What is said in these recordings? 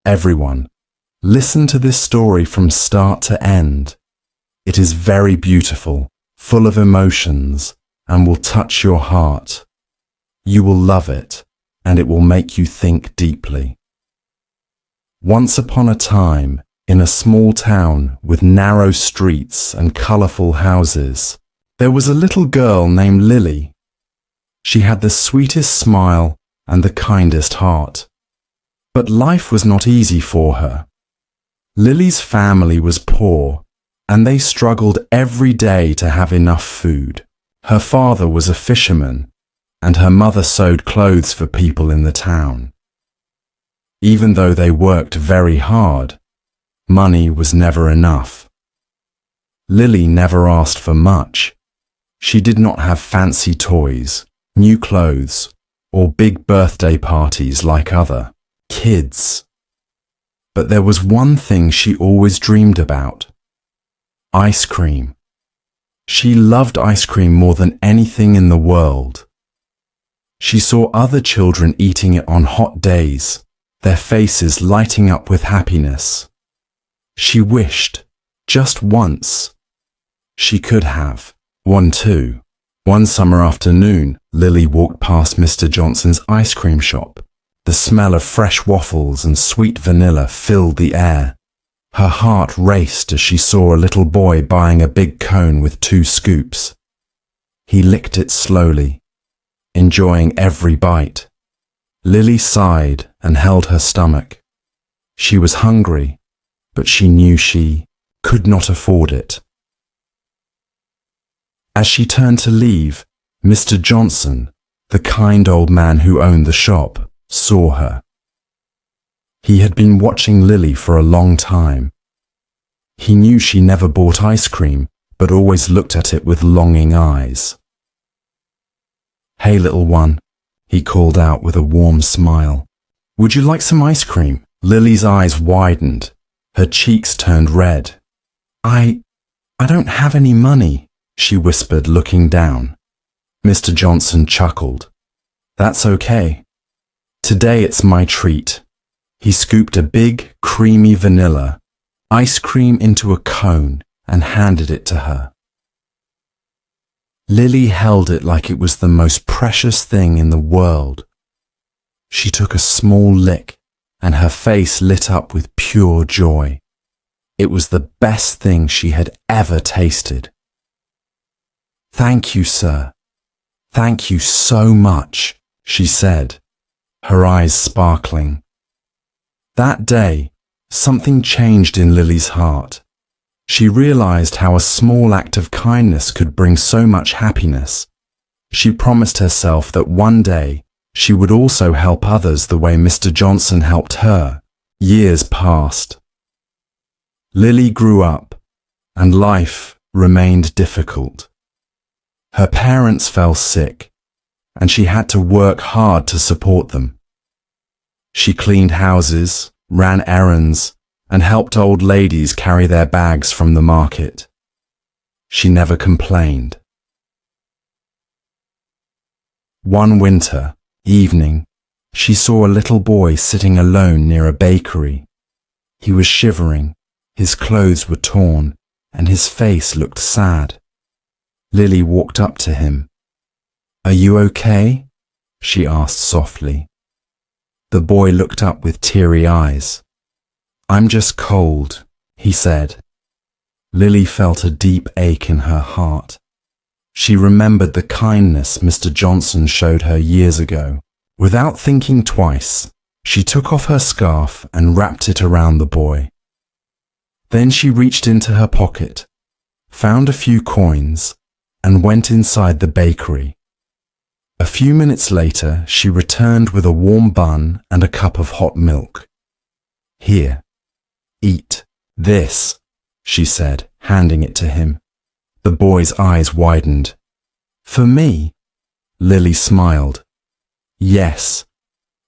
Everyone, listen to this story from start to end. It is very beautiful, full of emotions, and will touch your heart. You will love it, and it will make you think deeply. Once upon a time, in a small town with narrow streets and colourful houses, there was a little girl named Lily. She had the sweetest smile and the kindest heart. But life was not easy for her. Lily's family was poor, and they struggled every day to have enough food. Her father was a fisherman, and her mother sewed clothes for people in the town. Even though they worked very hard, money was never enough. Lily never asked for much. She did not have fancy toys, new clothes, or big birthday parties like other kids. But there was one thing she always dreamed about: ice cream. She loved ice cream more than anything in the world. She saw other children eating it on hot days, their faces lighting up with happiness. She wished, just once, she could have one too. One summer afternoon, Lily walked past Mr. Johnson's ice cream shop. The smell of fresh waffles and sweet vanilla filled the air. Her heart raced as she saw a little boy buying a big cone with 2 scoops. He licked it slowly, enjoying every bite. Lily sighed and held her stomach. She was hungry, but she knew she could not afford it. As she turned to leave, Mr. Johnson, the kind old man who owned the shop, saw her. He had been watching Lily for a long time. He knew she never bought ice cream, but always looked at it with longing eyes. "Hey, little one," he called out with a warm smile. "Would you like some ice cream?" Lily's eyes widened. Her cheeks turned red. I don't have any money," she whispered, looking down. Mr. Johnson chuckled. "That's okay. Today it's my treat." He scooped a big, creamy vanilla ice cream into a cone and handed it to her. Lily held it like it was the most precious thing in the world. She took a small lick, and her face lit up with pure joy. It was the best thing she had ever tasted. "Thank you, sir. Thank you so much," she said, her eyes sparkling. That day, something changed in Lily's heart. She realized how a small act of kindness could bring so much happiness. She promised herself that one day she would also help others the way Mr. Johnson helped her. Years passed. Lily grew up, and life remained difficult. Her parents fell sick, and she had to work hard to support them. She cleaned houses, ran errands, and helped old ladies carry their bags from the market. She never complained. One winter evening, she saw a little boy sitting alone near a bakery. He was shivering, his clothes were torn, and his face looked sad. Lily walked up to him. "Are you okay?" she asked softly. The boy looked up with teary eyes. "I'm just cold," he said. Lily felt a deep ache in her heart. She remembered the kindness Mr. Johnson showed her years ago. Without thinking twice, she took off her scarf and wrapped it around the boy. Then she reached into her pocket, found a few coins, and went inside the bakery. A few minutes later, she returned with a warm bun and a cup of hot milk. "Here, eat this," she said, handing it to him. The boy's eyes widened. "For me?" Lily smiled. "Yes,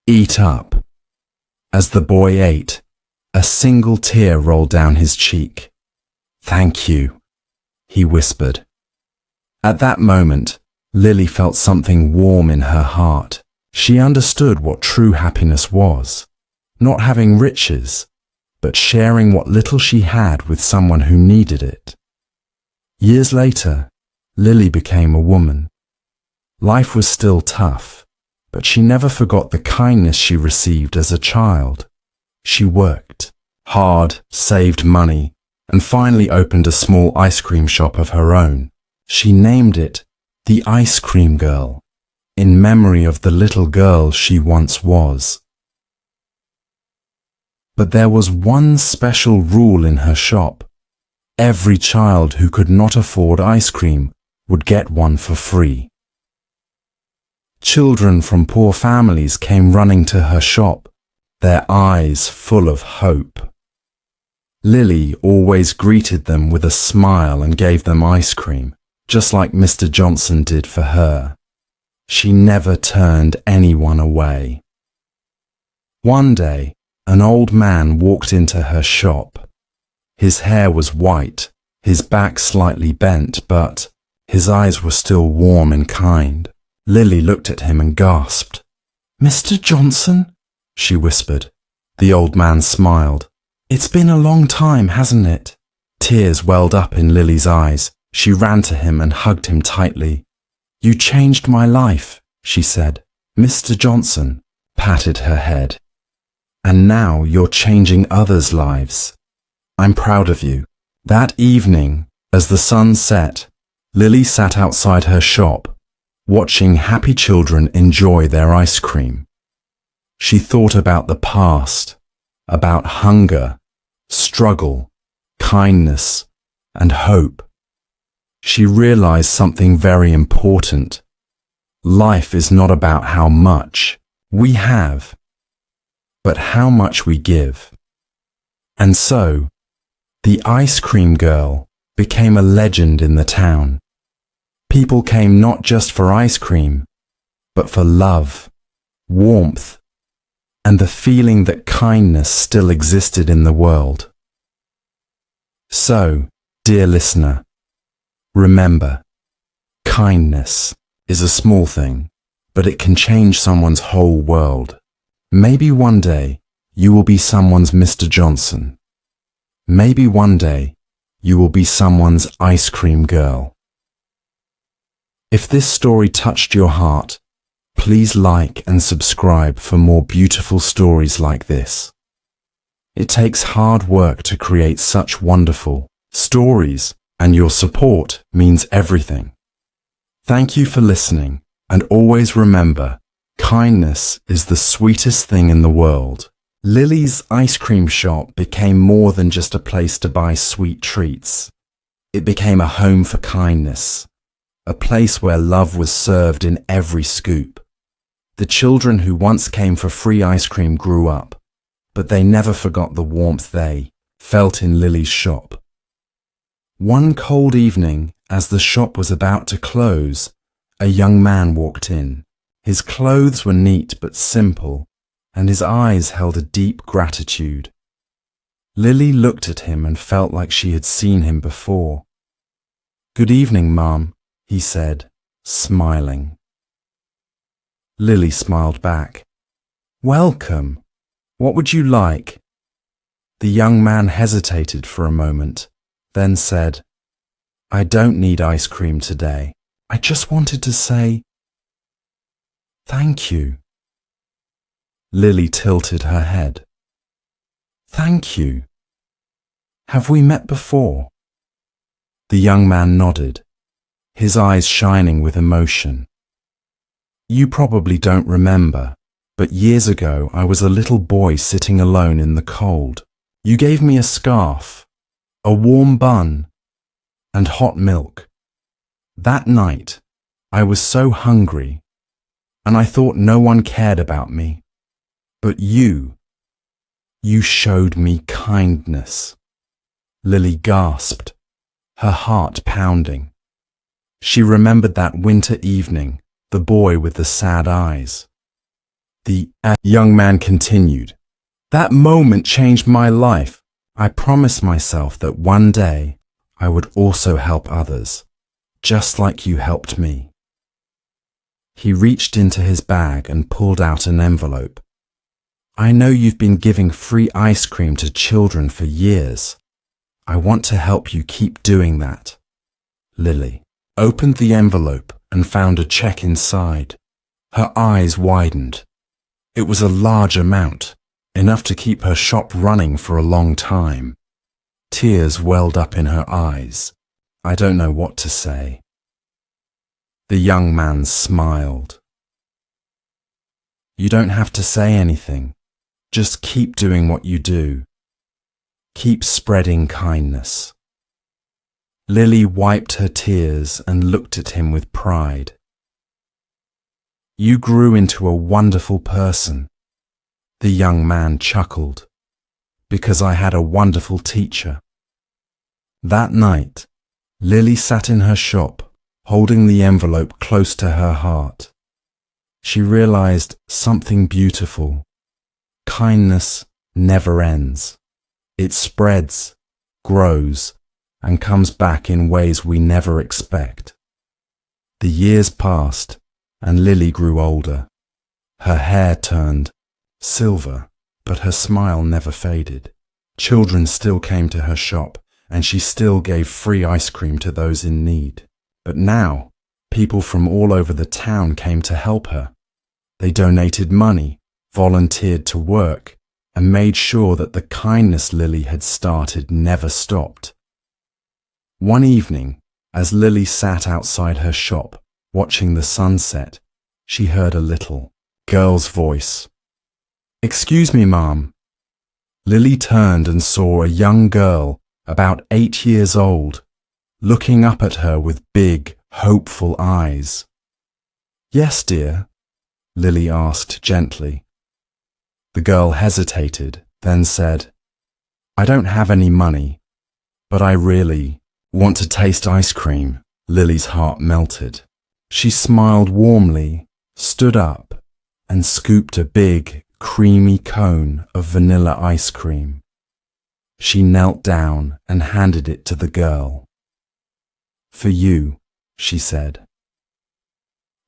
eat up." As the boy ate, a single tear rolled down his cheek. "Thank you," he whispered. At that moment, Lily felt something warm in her heart. She understood what true happiness was. not having riches, but sharing what little she had with someone who needed it. Years later, Lily became a woman. Life was still tough, but she never forgot the kindness she received as a child. She worked hard, saved money, and finally opened a small ice cream shop of her own. She named it the Ice Cream Girl, in memory of the little girl she once was. But there was one special rule in her shop. Every child who could not afford ice cream would get one for free. Children from poor families came running to her shop, their eyes full of hope. Lily always greeted them with a smile and gave them ice cream, just like Mr. Johnson did for her. She never turned anyone away. One day, an old man walked into her shop. His hair was white, his back slightly bent, but his eyes were still warm and kind. Lily looked at him and gasped. "Mr. Johnson?" she whispered. The old man smiled. "It's been a long time, hasn't it?" Tears welled up in Lily's eyes. She ran to him and hugged him tightly. "You changed my life," she said. Mr. Johnson patted her head. "And now you're changing others' lives. I'm proud of you." That evening, as the sun set, Lily sat outside her shop, watching happy children enjoy their ice cream. She thought about the past, about hunger, struggle, kindness, and hope. She realized something very important. Life is not about how much we have, but how much we give. And so, the Ice Cream Girl became a legend in the town. People came not just for ice cream, but for love, warmth, and the feeling that kindness still existed in the world. So, dear listener, remember, kindness is a small thing, but it can change someone's whole world. Maybe one day you will be someone's Mr. Johnson. Maybe one day you will be someone's ice cream girl. If this story touched your heart, please like and subscribe for more beautiful stories like this. It takes hard work to create such wonderful stories, and your support means everything. Thank you for listening, and always remember, kindness is the sweetest thing in the world. Lily's ice cream shop became more than just a place to buy sweet treats. It became a home for kindness, a place where love was served in every scoop. The children who once came for free ice cream grew up, but they never forgot the warmth they felt in Lily's shop. One cold evening, as the shop was about to close, a young man walked in. His clothes were neat but simple, and his eyes held a deep gratitude. Lily looked at him and felt like she had seen him before. "Good evening, Mum," he said, smiling. Lily smiled back. "Welcome. What would you like?" The young man hesitated for a moment, then said, "I don't need ice cream today. I just wanted to say thank you." Lily tilted her head. "Thank you. Have we met before?" The young man nodded, his eyes shining with emotion. "You probably don't remember, but years ago I was a little boy sitting alone in the cold. You gave me a scarf, a warm bun, and hot milk. That night, I was so hungry, and I thought no one cared about me. But you showed me kindness." Lily gasped, her heart pounding. She remembered that winter evening, the boy with the sad eyes. The young man continued, "That moment changed my life. I promised myself that one day I would also help others, just like you helped me." He reached into his bag and pulled out an envelope. I know you've been giving free ice cream to children for years. I want to help you keep doing that. Lily opened the envelope and found a check inside. Her eyes widened. It was a large amount, enough to keep her shop running for a long time. Tears welled up in her eyes. I don't know what to say. The young man smiled. You don't have to say anything. Just keep doing what you do. Keep spreading kindness. Lily wiped her tears and looked at him with pride. You grew into a wonderful person. The young man chuckled. Because I had a wonderful teacher. That night, Lily sat in her shop, holding the envelope close to her heart. She realized something beautiful. Kindness never ends. It spreads, grows, and comes back in ways we never expect. The years passed, and Lily grew older. Her hair turned silver, but her smile never faded. Children still came to her shop, and she still gave free ice cream to those in need. But now, people from all over the town came to help her. They donated money, volunteered to work, and made sure that the kindness Lily had started never stopped. One evening, as Lily sat outside her shop, watching the sunset, she heard a little girl's voice. "Excuse me, Mom." Lily turned and saw a young girl, about 8 years old, looking up at her with big, hopeful eyes. "Yes, dear?" Lily asked gently. The girl hesitated, then said, "I don't have any money, but I really want to taste ice cream." Lily's heart melted. She smiled warmly, stood up, and scooped a big, creamy cone of vanilla ice cream. She knelt down and handed it to the girl. "For you," she said.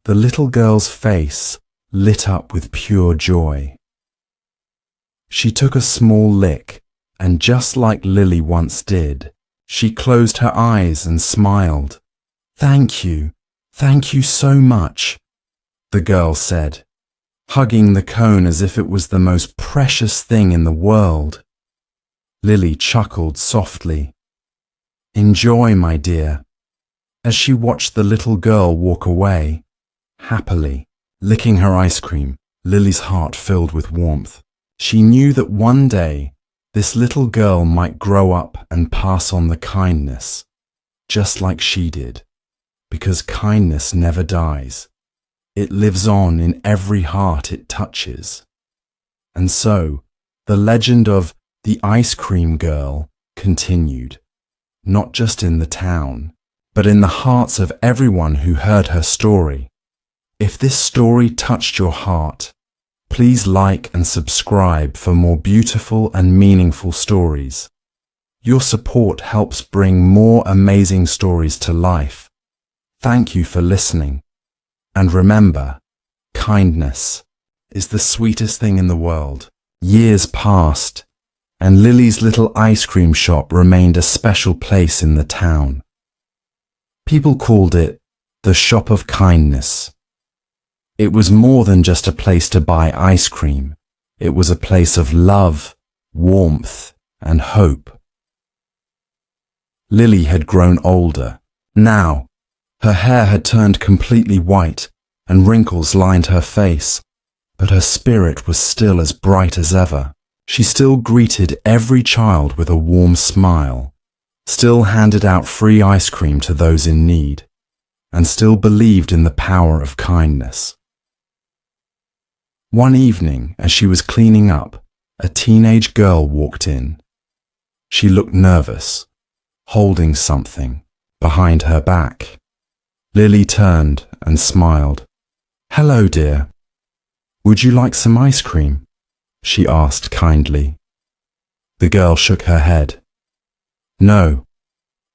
The little girl's face lit up with pure joy. She took a small lick, and just like Lily once did, she closed her eyes and smiled. Thank you so much," the girl said, hugging the cone as if it was the most precious thing in the world. Lily chuckled softly. "Enjoy, my dear," as she watched the little girl walk away, happily, licking her ice cream. Lily's heart filled with warmth. She knew that one day this little girl might grow up and pass on the kindness, just like she did, because kindness never dies. It lives on in every heart it touches. And so, the legend of the ice cream girl continued, not just in the town, but in the hearts of everyone who heard her story. If this story touched your heart, please like and subscribe for more beautiful and meaningful stories. Your support helps bring more amazing stories to life. Thank you for listening. And remember, kindness is the sweetest thing in the world. Years passed, and Lily's little ice cream shop remained a special place in the town. People called it the Shop of Kindness. It was more than just a place to buy ice cream. It was a place of love, warmth, and hope. Lily had grown older. Now, her hair had turned completely white, and wrinkles lined her face, but her spirit was still as bright as ever. She still greeted every child with a warm smile, still handed out free ice cream to those in need, and still believed in the power of kindness. One evening, as she was cleaning up, a teenage girl walked in. She looked nervous, holding something behind her back. Lily turned and smiled. "Hello, dear. Would you like some ice cream?" she asked kindly. The girl shook her head. "No,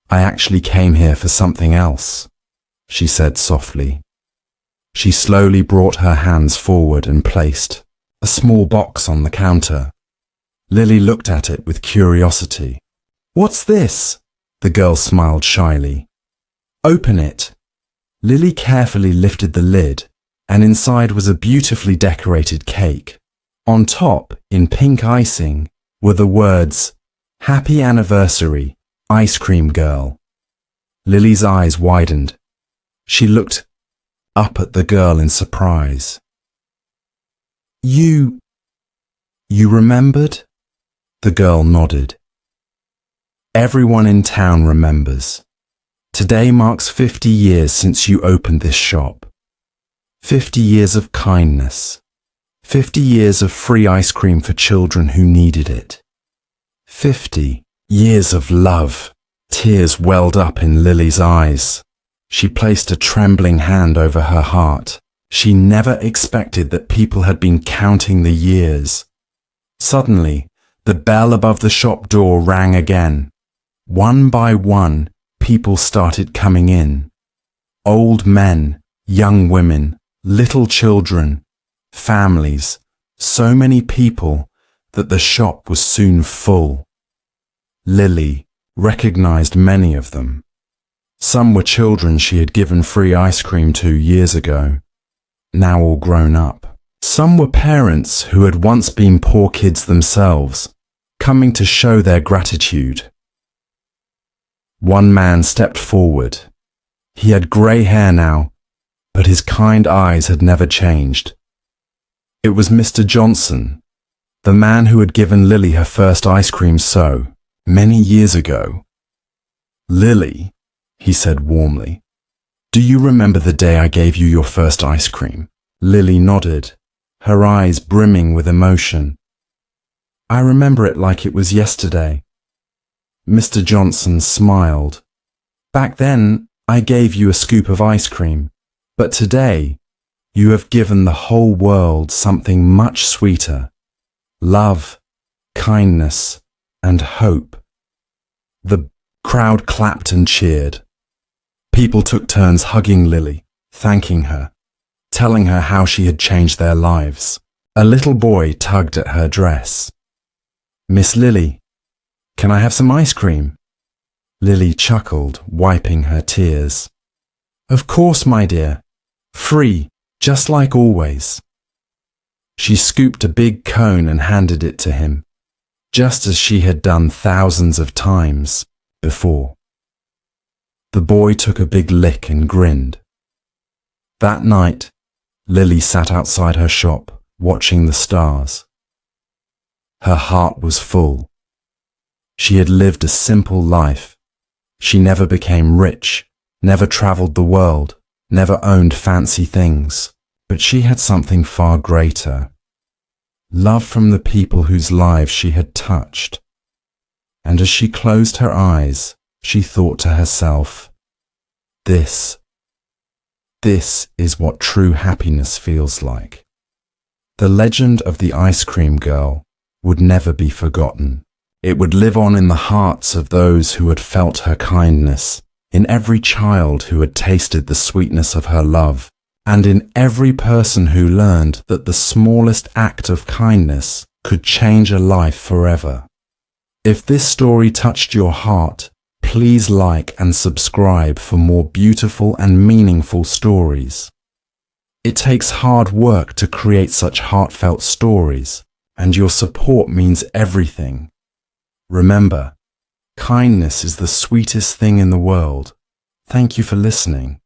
I actually came here for something else," she said softly. She slowly brought her hands forward and placed a small box on the counter. Lily looked at it with curiosity. "What's this?" The girl smiled shyly. "Open it." Lily carefully lifted the lid, and inside was a beautifully decorated cake. On top, in pink icing, were the words, "Happy Anniversary, Ice Cream Girl." Lily's eyes widened. She looked up at the girl in surprise. You remembered?" The girl nodded. "Everyone in town remembers. Today marks 50 years since you opened this shop. 50 years of kindness. 50 years of free ice cream for children who needed it. 50 years of love." Tears welled up in Lily's eyes. She placed a trembling hand over her heart. She never expected that people had been counting the years. Suddenly, the bell above the shop door rang again. One by one, people started coming in. Old men, young women, little children, families, so many people that the shop was soon full. Lily recognized many of them. Some were children she had given free ice cream to years ago, now all grown up. Some were parents who had once been poor kids themselves, coming to show their gratitude. One man stepped forward. He had grey hair now, but his kind eyes had never changed. It was Mr. Johnson, the man who had given Lily her first ice cream so many years ago. "Lily," he said warmly, "do you remember the day I gave you your first ice cream?" Lily nodded, her eyes brimming with emotion. "I remember it like it was yesterday." Mr. Johnson smiled. "Back then, I gave you a scoop of ice cream, but today, you have given the whole world something much sweeter. Love, kindness, and hope." The crowd clapped and cheered. People took turns hugging Lily, thanking her, telling her how she had changed their lives. A little boy tugged at her dress. "Miss Lily, can I have some ice cream?" Lily chuckled, wiping her tears. "Of course, my dear. Free, just like always." She scooped a big cone and handed it to him, just as she had done thousands of times before. The boy took a big lick and grinned. That night, Lily sat outside her shop, watching the stars. Her heart was full. She had lived a simple life. She never became rich, never traveled the world, never owned fancy things, but she had something far greater. Love from the people whose lives she had touched. And as she closed her eyes, she thought to herself, This is what true happiness feels like." The legend of the ice cream girl would never be forgotten. It would live on in the hearts of those who had felt her kindness, in every child who had tasted the sweetness of her love, and in every person who learned that the smallest act of kindness could change a life forever. If this story touched your heart, please like and subscribe for more beautiful and meaningful stories. It takes hard work to create such heartfelt stories, and your support means everything. Remember, kindness is the sweetest thing in the world. Thank you for listening.